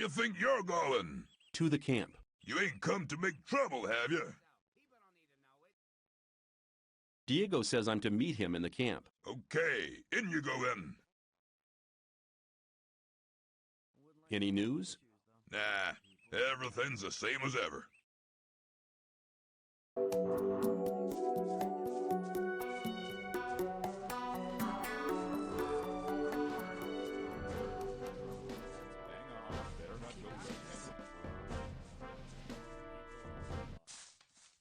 you think you're going? To the camp. You ain't come to make trouble, have you? Diego says I'm to meet him in the camp. Okay, in you go then. Any news? Nah, everything's the same as ever.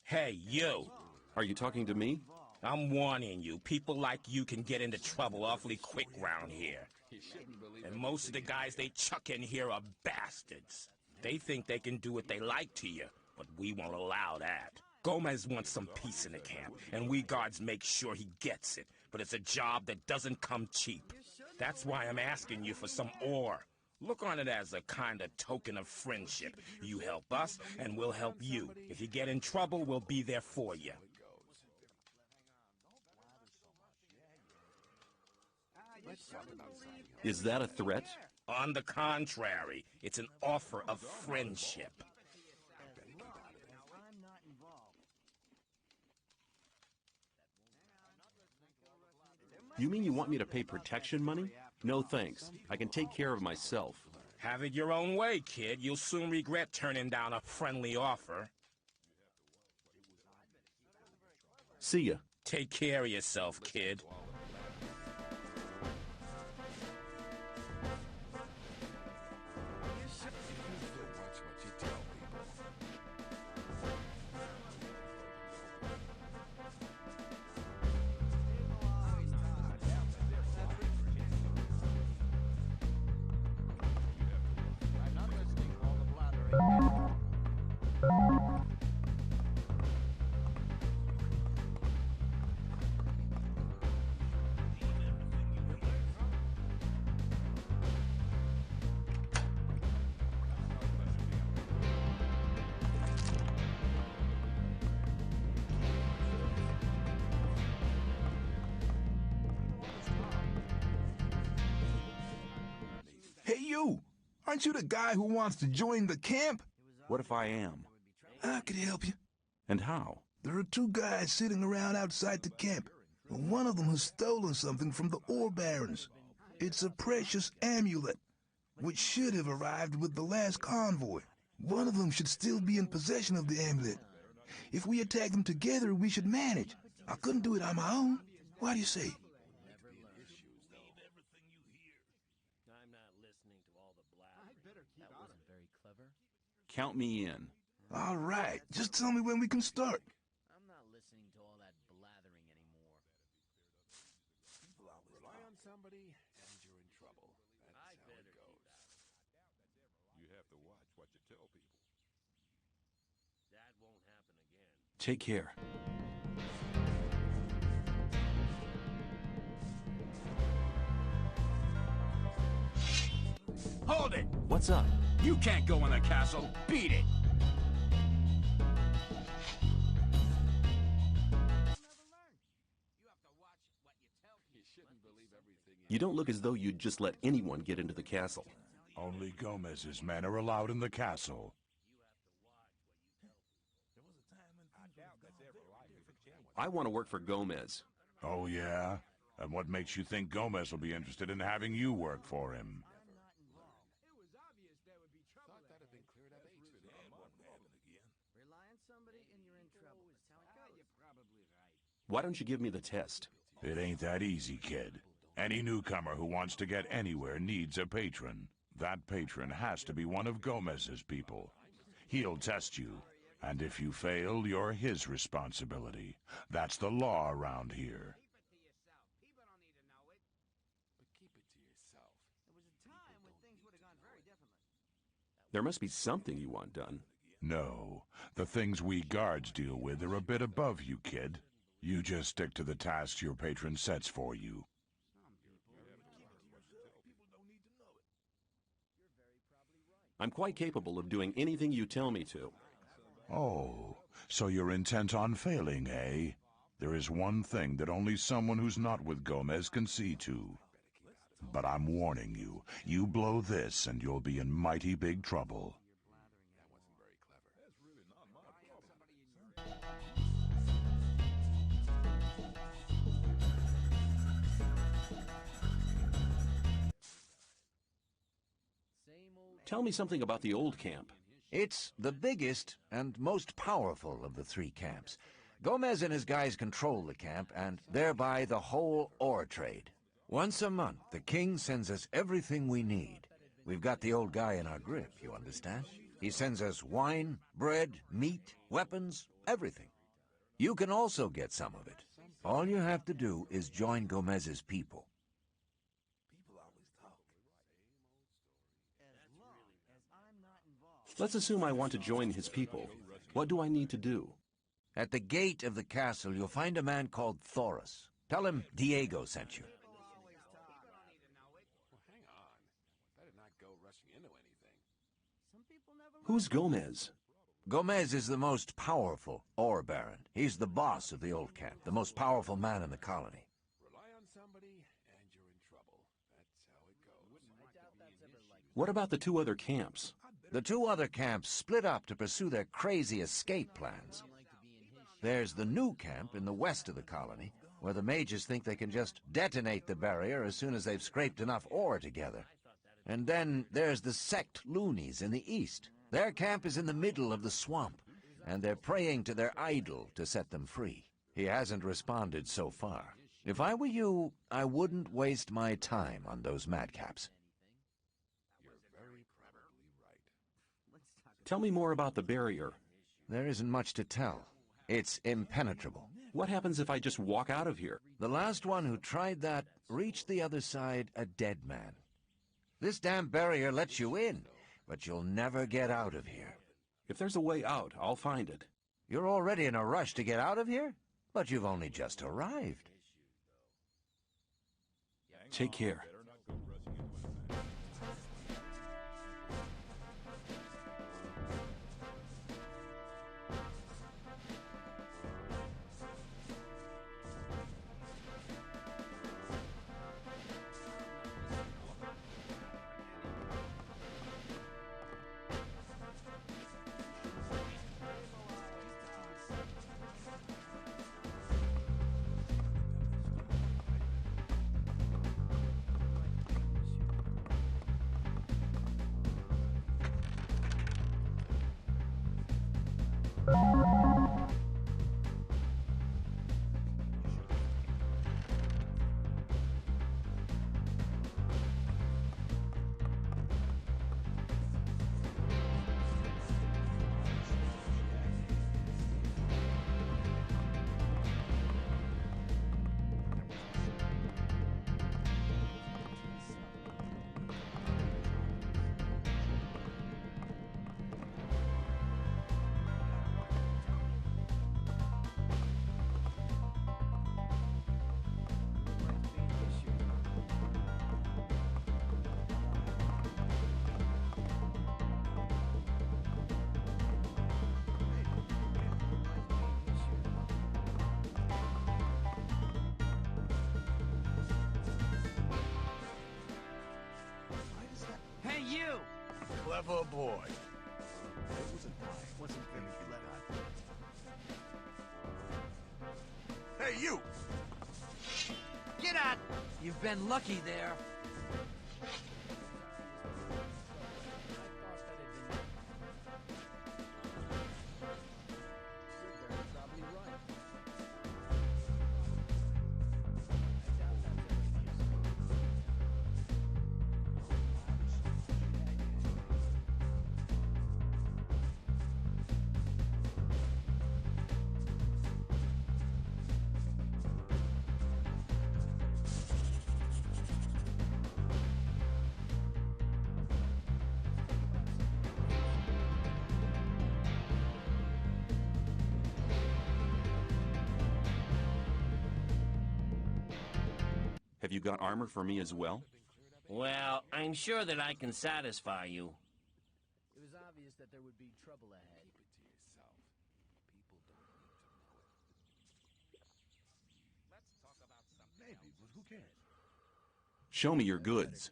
Hey, you. Are you talking to me? I'm warning you, people like you can get into trouble awfully quick round here. And most of the guys they chuck in here are bastards. They think they can do what they like to you, but we won't allow that. Gomez wants some peace in the camp, and we guards make sure he gets it. But it's a job that doesn't come cheap. That's why I'm asking you for some ore. Look on it as a kind of token of friendship. You help us, and we'll help you. If you get in trouble, we'll be there for you. Is that a threat? On the contrary, it's an offer of friendship. You mean you want me to pay protection money? No thanks. I can take care of myself. Have it your own way, kid. You'll soon regret turning down a friendly offer. See ya. Take care of yourself, kid. Hey, you! Aren't you the guy who wants to join the camp? What if I am? I could help you. And how? There are two guys sitting around outside the camp. One of them has stolen something from the ore barons. It's a precious amulet, which should have arrived with the last convoy. One of them should still be in possession of the amulet. If we attack them together, we should manage. I couldn't do it on my own. What do you say? Count me in. All right, just tell me when we can start. I'm not listening to all that blathering anymore. Rely on somebody and you're in trouble. That's how it goes. You have to watch what you tell people. That won't happen again. Take care. Hold it! What's up? You can't go in the castle. Beat it! You don't look as though you'd just let anyone get into the castle. Only Gomez's men are allowed in the castle. I want to work for Gomez. Oh, yeah? And what makes you think Gomez will be interested in having you work for him? Rely on somebody and you're in trouble. That's how it goes. You're probably right. Why don't you give me the test? It ain't that easy, kid. Any newcomer who wants to get anywhere needs a patron. That patron has to be one of Gomez's people. He'll test you, and if you fail, you're his responsibility. That's the law around here. People don't need to know it. But keep it to yourself. There was a time when things would have gone very differently. There must be something you want done. No, the things we guards deal with are a bit above you, kid. You just stick to the tasks your patron sets for you. I'm quite capable of doing anything you tell me to. Oh, so you're intent on failing, eh? There is one thing that only someone who's not with Gomez can see to. But I'm warning you, you blow this and you'll be in mighty big trouble. Tell me something about the old camp. It's the biggest and most powerful of the three camps. Gomez and his guys control the camp and thereby the whole ore trade. Once a month, the king sends us everything we need. We've got the old guy in our grip, you understand? He sends us wine, bread, meat, weapons, everything. You can also get some of it. All you have to do is join Gomez's people. Let's assume I want to join his people. What do I need to do? At the gate of the castle, you'll find a man called Thoris. Tell him Diego sent you. Who's Gomez? Gomez is the most powerful ore baron. He's the boss of the old camp, the most powerful man in the colony. Rely on somebody and you're in trouble. That's how it goes. What about the two other camps? The two other camps split up to pursue their crazy escape plans. There's the new camp in the west of the colony, where the mages think they can just detonate the barrier as soon as they've scraped enough ore together. And then there's the sect loonies in the east. Their camp is in the middle of the swamp, and they're praying to their idol to set them free. He hasn't responded so far. If I were you, I wouldn't waste my time on those madcaps. Tell me more about the barrier. There isn't much to tell. It's impenetrable. What happens if I just walk out of here? The last one who tried that reached the other side a dead man. This damn barrier lets you in, but you'll never get out of here. If there's a way out, I'll find it. You're already in a rush to get out of here? But you've only just arrived. Take care. Hey, you! Clever boy. Wasn't very clever. Hey, you! Get out! You've been lucky there. Have you got armor for me as well? Well, I'm sure that I can satisfy you. It was obvious that there would be trouble ahead. Maybe, but who cares? Show me your goods.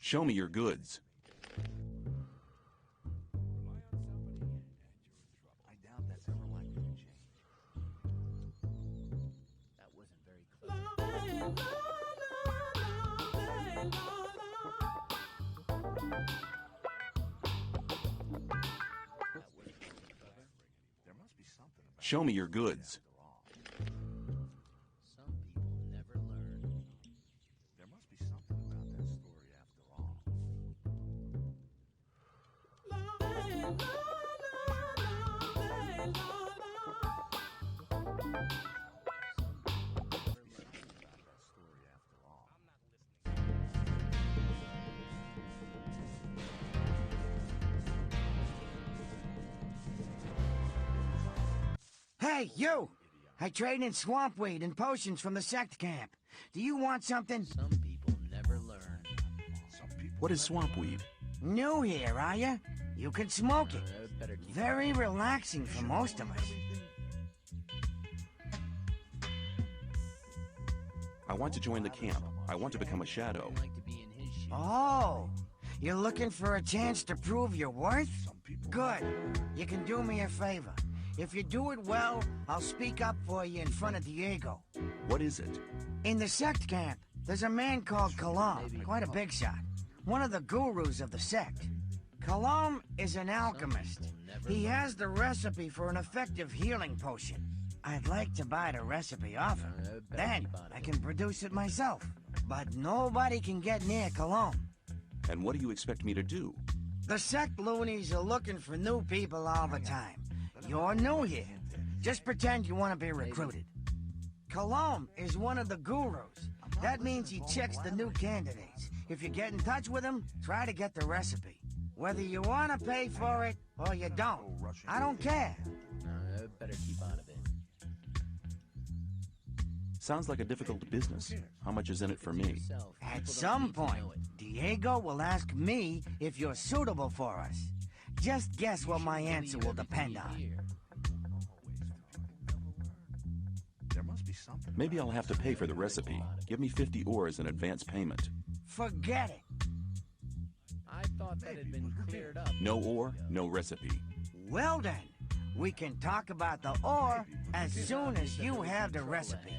Show me your goods. I doubt that's ever likely to change. That wasn't very clever. There must be something about Show me your goods. Some people never learn. There must be something about that story after all. Hey, you! I trade in swamp weed and potions from the sect camp. Do you want something? Some people never learn. What is swamp weed? New here, are you? You can smoke it. Better keep Very relaxing for most of us. I want to join the camp. I want to become a shadow. like to be in his shoes. Oh, you're looking for a chance to prove your worth? Good. You can do me a favor. If you do it well, I'll speak up for you in front of Diego. What is it? In the sect camp, there's a man called Kalam, quite a big shot. One of the gurus of the sect. Kalam is an alchemist. He has the recipe for an effective healing potion. I'd like to buy the recipe off him. Then I can produce it myself. But nobody can get near Kalam. And what do you expect me to do? The sect loonies are looking for new people all the time. You're new here. Just pretend you want to be recruited. Kalam is one of the gurus. That means he checks the new candidates. If you get in touch with him, try to get the recipe. Whether you want to pay for it or you don't, I don't care. Better keep out of it. Sounds like a difficult business. How much is in it for me? At some point, Diego will ask me if you're suitable for us. Just guess what my answer will depend on. There must be something. Maybe I'll have to pay for the recipe. Give me 50 ores in advance payment. Forget it. I thought that had been cleared up. No ore, no recipe. Well then, we can talk about the ore as soon as you have the recipe.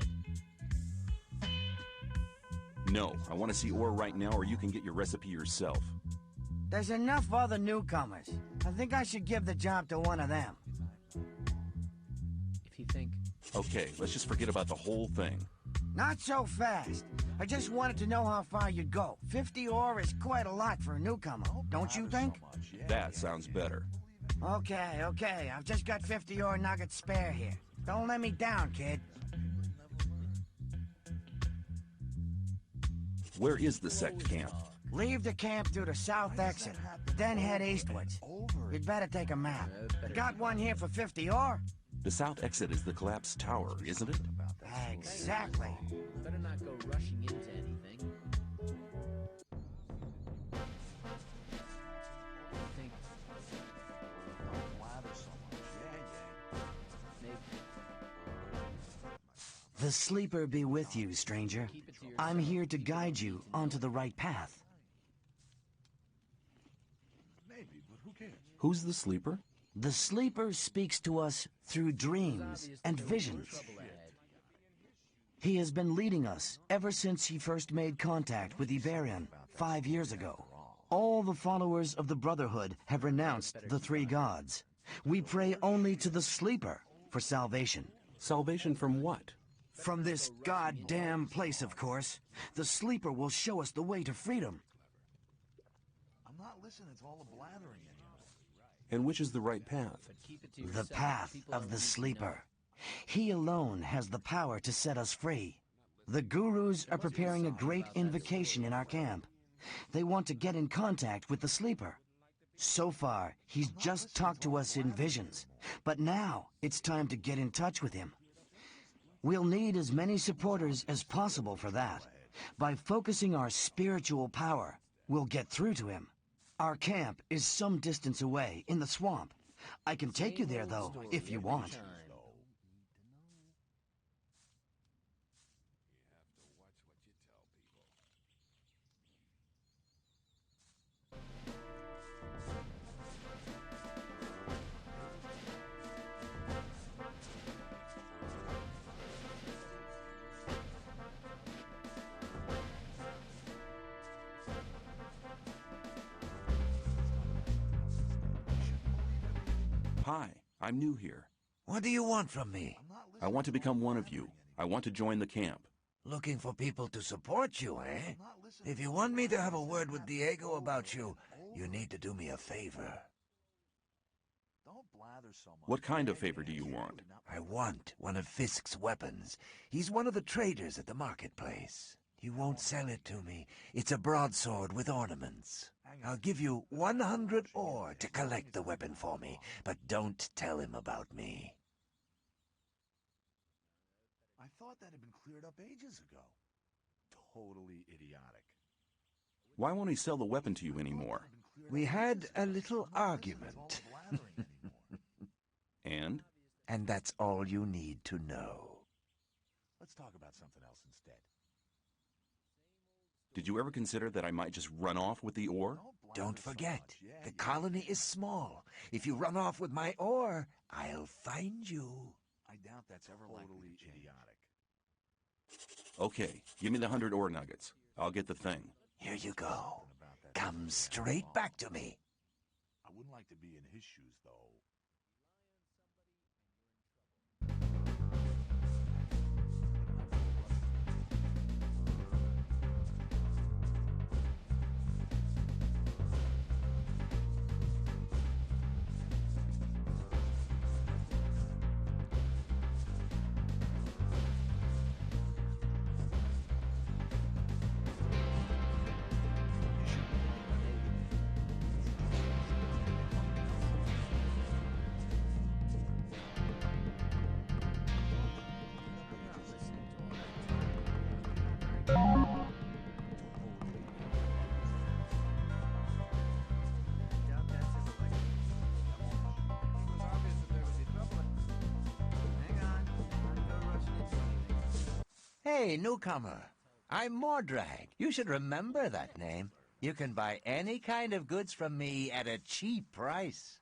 No, I want to see ore right now or you can get your recipe yourself. There's enough other newcomers. I think I should give the job to one of them. If you think Okay, let's just forget about the whole thing. Not so fast. I just wanted to know how far you'd go. 50 ore is quite a lot for a newcomer, don't you think? That sounds better. Okay. I've just got 50 ore nuggets spare here. Don't let me down, kid. Where is the sect camp? Leave the camp through the south exit, then head eastwards. You'd better take a map. Got one here for 50 ore? The south exit is the collapsed tower, isn't it? Exactly. better not go rushing into anything. I think maybe The sleeper be with you, stranger. I'm here to guide you onto the right path. Maybe, but who cares? Who's the sleeper? The sleeper speaks to us through dreams and visions. He has been leading us ever since he first made contact with Iberian 5 years ago. All the followers of the Brotherhood have renounced the three gods. We pray only to the Sleeper for salvation. Salvation from what? From this goddamn place, of course. The Sleeper will show us the way to freedom. I'm not listening to all the blathering anymore. And which is the right path? The path of the Sleeper. He alone has the power to set us free. The Gurus are preparing a great invocation in our camp. They want to get in contact with the Sleeper. So far, he's just talked to us in visions. But now, it's time to get in touch with him. We'll need as many supporters as possible for that. By focusing our spiritual power, we'll get through to him. Our camp is some distance away, in the swamp. I can take you there, though, if you want. Hi, I'm new here. What do you want from me? I want to become one of you. I want to join the camp. Looking for people to support you, eh? If you want me to have a word with Diego about you, you need to do me a favor. What kind of favor do you want? I want one of Fisk's weapons. He's one of the traders at the marketplace. He won't sell it to me. It's a broadsword with ornaments. I'll give you 100 ore to collect the weapon for me, but don't tell him about me. I thought that had been cleared up ages ago. Totally idiotic. Why won't he sell the weapon to you anymore? We had a little argument. And? And that's all you need to know. Let's talk about something else instead. Did you ever consider that I might just run off with the ore? Don't forget, the colony is small. If you run off with my ore, I'll find you. I doubt that's ever totally idiotic. Okay, give me the 100 ore nuggets. I'll get the thing. Here you go. Come straight back to me. I wouldn't like to be in his shoes, though. Hey, newcomer. I'm Mordrag. You should remember that name. You can buy any kind of goods from me at a cheap price.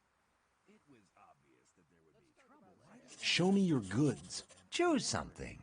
Show me your goods. Choose something.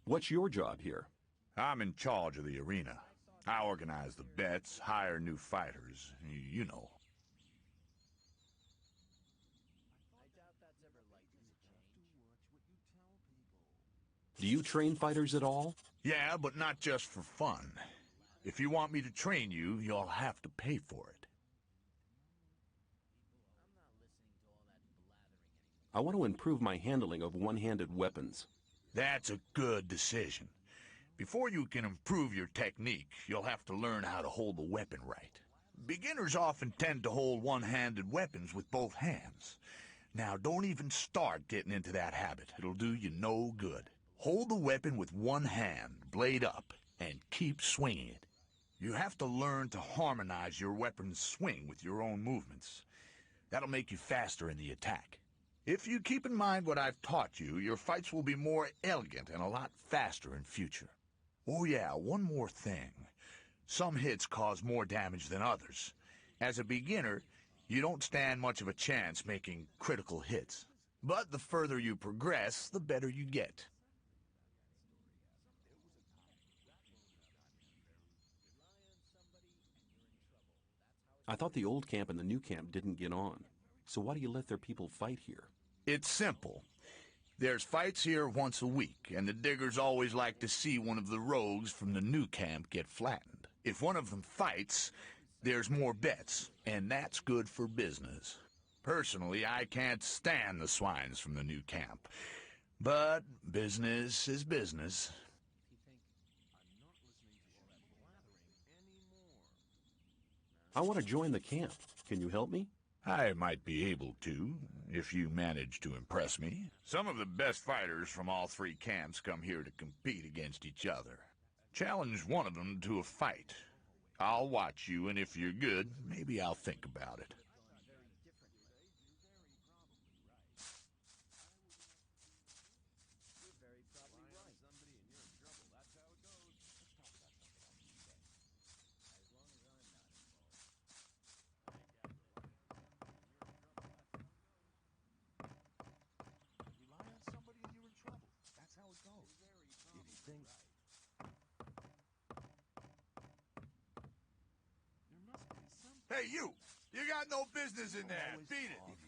What's your job here? I'm in charge of the arena. I organize the bets, hire new fighters, you know. Do you train fighters at all? Yeah, but not just for fun. If you want me to train you, you'll have to pay for it. I want to improve my handling of one-handed weapons. That's a good decision. Before you can improve your technique, you'll have to learn how to hold the weapon right. Beginners often tend to hold one-handed weapons with both hands. Now, don't even start getting into that habit. It'll do you no good. Hold the weapon with one hand, blade up, and keep swinging it. You have to learn to harmonize your weapon's swing with your own movements. That'll make you faster in the attack. If you keep in mind what I've taught you, your fights will be more elegant and a lot faster in future. Oh yeah, one more thing. Some hits cause more damage than others. As a beginner, you don't stand much of a chance making critical hits. But the further you progress, the better you get. I thought the old camp and the new camp didn't get on. So why do you let their people fight here? It's simple. There's fights here once a week, and the diggers always like to see one of the rogues from the new camp get flattened. If one of them fights, there's more bets, and that's good for business. Personally, I can't stand the swines from the new camp. But business is business. I want to join the camp. Can you help me? I might be able to, if you manage to impress me. Some of the best fighters from all three camps come here to compete against each other. Challenge one of them to a fight. I'll watch you, and if you're good, maybe I'll think about it. Hey, you! You got no business in there! Beat it!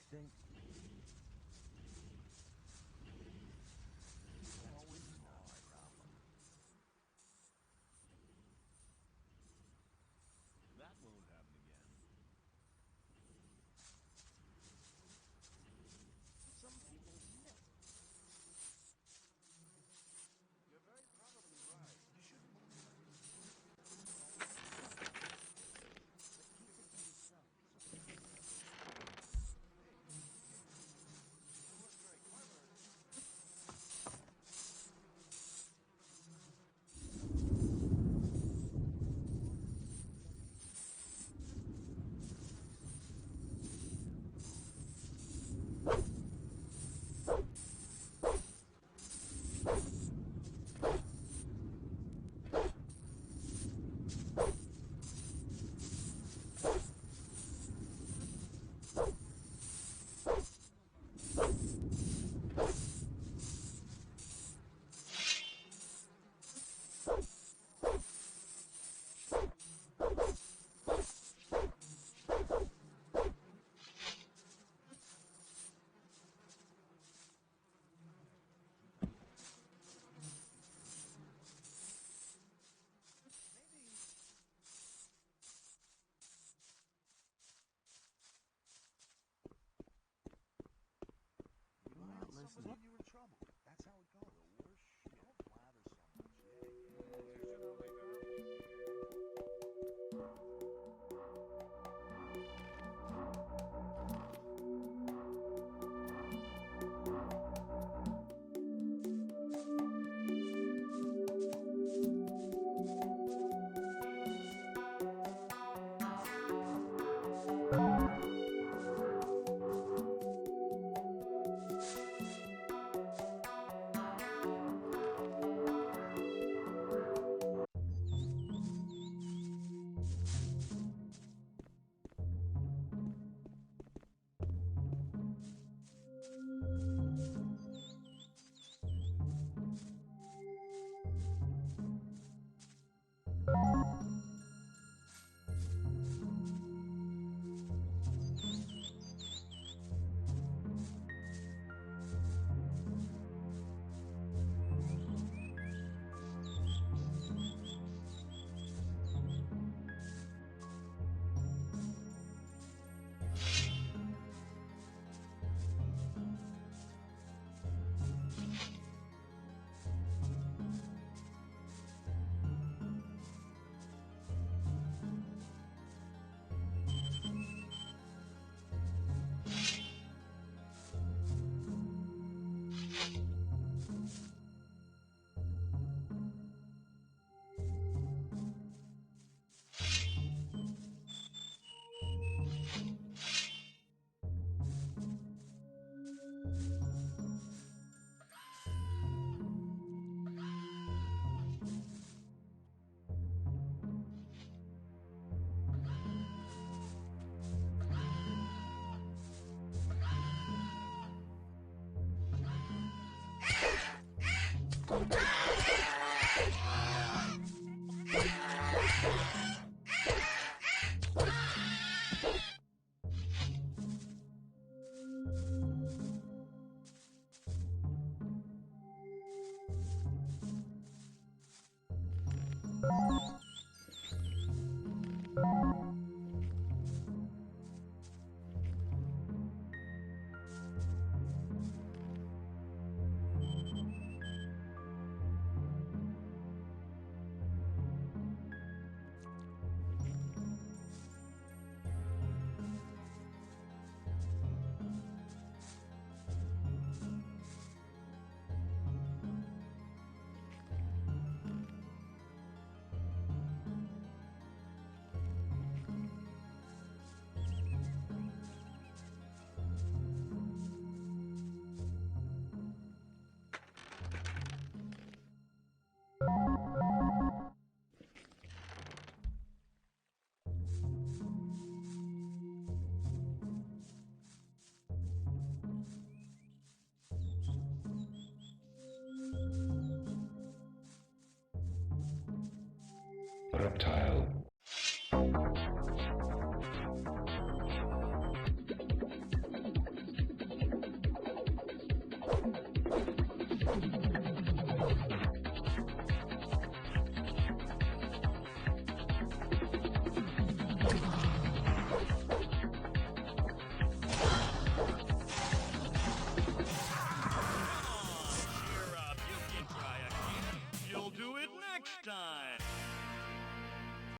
reptiles